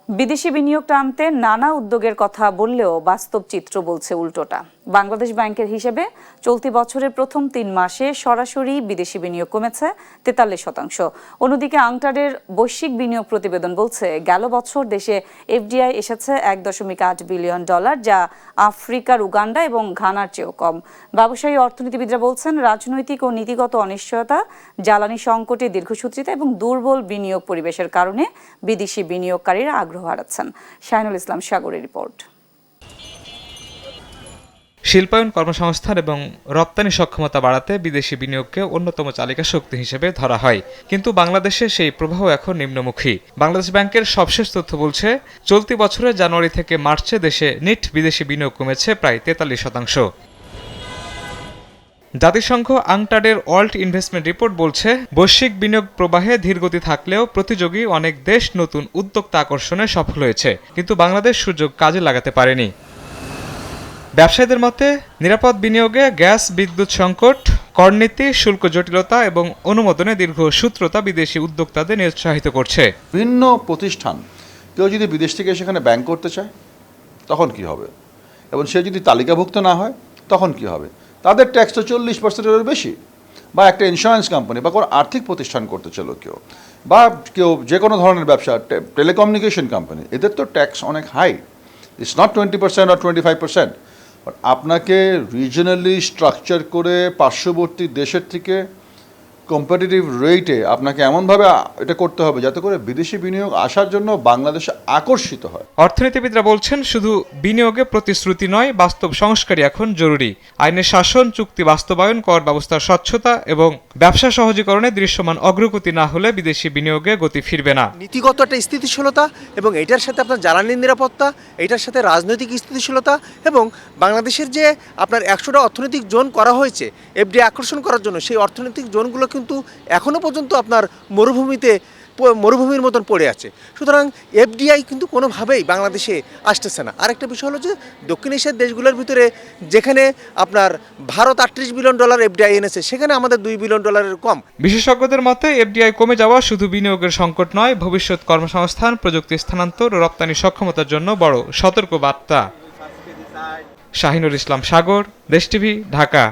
বিদেশি বিনিয়োগ টানতে নানা উদ্যোগের কথা বললেও বাস্তব চিত্র বলছে উল্টোটা। বাংলাদেশ ব্যাংকের হিসেবে চলতি বছরের প্রথম ৩ মাসে সরাসরি বিদেশি বিনিয়োগ কমেছে ৪৩%। অন্যদিকে আংটাডের বৈশ্বিক বিনিয়োগ প্রতিবেদন বলছে গেল বছর দেশে এফডিআই এসেছে $১.৮ বিলিয়ন, যা আফ্রিকার উগান্ডা এবং ঘানার চেয়েও কম। ব্যবসায়ী অর্থনীতিবিদরা বলছেন রাজনৈতিক ও নীতিগত অনিশ্চয়তা, জ্বালানি সংকটে দীর্ঘসূত্রিতা এবং দুর্বল বিনিয়োগ পরিবেশের কারণে বিদেশি বিনিয়োগকারীরা আগ্রহ হারাচ্ছেন। শাহিনুল ইসলাম সাগরের রিপোর্ট। শিল্পায়ন, কর্মসংস্থান এবং রপ্তানি সক্ষমতা বাড়াতে বিদেশি বিনিয়োগকে অন্যতম চালিকা শক্তি হিসেবে ধরা হয়, কিন্তু বাংলাদেশে সেই প্রবাহ এখন নিম্নমুখী। বাংলাদেশ ব্যাংকের সবশেষ তথ্য বলছে চলতি বছরের জানুয়ারি থেকে মার্চে দেশে নেট বিদেশি বিনিয়োগ কমেছে প্রায় ৪৩%। জাতিসংঘ আংটাডের ওয়ার্ল্ড ইনভেস্টমেন্ট রিপোর্ট বলছে বৈশ্বিক বিনিয়োগ প্রবাহে ধীরগতি থাকলেও প্রতিযোগী অনেক দেশ নতুন উদ্যোক্তা আকর্ষণে সফল হয়েছে, কিন্তু বাংলাদেশ সুযোগ কাজে লাগাতে পারেনি। ব্যবসায়ীদের মতে নিরাপদ বিনিয়োগে গ্যাস বিদ্যুৎ সংকট, করনীতি, শুল্ক জটিলতা এবং অনুমোদনে দীর্ঘ সূত্রতা বিদেশি উদ্যোক্তাদের নিরুৎসাহিত করছে। ভিন্ন প্রতিষ্ঠান কেউ যদি বিদেশ থেকে সেখানে ব্যাংক করতে চায় তখন কি হবে, এবং সে যদি তালিকাভুক্ত না হয় তখন কি হবে? তাদের ট্যাক্স তো 40%-এর বেশি। বা একটা ইন্স্যুরেন্স কোম্পানি বা কোনো আর্থিক প্রতিষ্ঠান করতে চলো কেউ, বা কেউ যে কোনো ধরনের ব্যবসা, টেলিকমিউনিকেশন কোম্পানি, এদের তো ট্যাক্স অনেক high. It's not 20% or 25%। But আপনাকে রিজনালি স্ট্রাকচার করে পার্শ্ববর্তী দেশের থেকে কম্পিটিটিভ রেটে আপনাকে এমনভাবে এটা করতে হবে যাতে করে বিদেশি বিনিয়োগ আসার জন্য বাংলাদেশে আকর্ষিত হয়। অর্থনীতিবিদরা বলছেন শুধু বিনিয়োগে প্রতিশ্রুতি নয়, বাস্তব সংস্কারই এখন জরুরি। আইনের শাসন, চুক্তি বাস্তবায়ন, কর ব্যবস্থার স্বচ্ছতা এবং ব্যবসা সহজীকরণে দৃশ্যমান অগ্রগতি না হলে বিদেশি বিনিয়োগে গতি ফিরবে না। নীতিগত একটা স্থিতিশীলতা এবং এটার সাথে আপনার জ্বালানির নিরাপত্তা, এটার সাথে রাজনৈতিক স্থিতিশীলতা এবং বাংলাদেশের যে আপনার 100টা অর্থনৈতিক জোন করা হয়েছে এফডিআই আকর্ষণ করার জন্য, সেই অর্থনৈতিক জোনগুলো কিন্তু এখনও পর্যন্ত আপনার মরুভূমির মতন পড়ে আছে। সুতরাং এফডিআই কিন্তু কোনোভাবেই বাংলাদেশে আসতেছে না। আরেকটা বিষয় হলো যে দক্ষিণ এশিয়ার দেশগুলোর ভিতরে যেখানে আপনার ভারত $38 বিলিয়ন এফডিআই এনেছে, সেখানে আমাদের $2 বিলিয়ন কম। বিশেষজ্ঞদের মতে এফডিআই কমে যাওয়া শুধু বিনিয়োগের সংকট নয়, ভবিষ্যৎ কর্মসংস্থান, প্রযুক্তি স্থানান্তর ও রপ্তানি সক্ষমতার জন্য বড় সতর্ক বার্তা। শাহিনুল ইসলাম সাগর, দেশ টিভি, ঢাকা।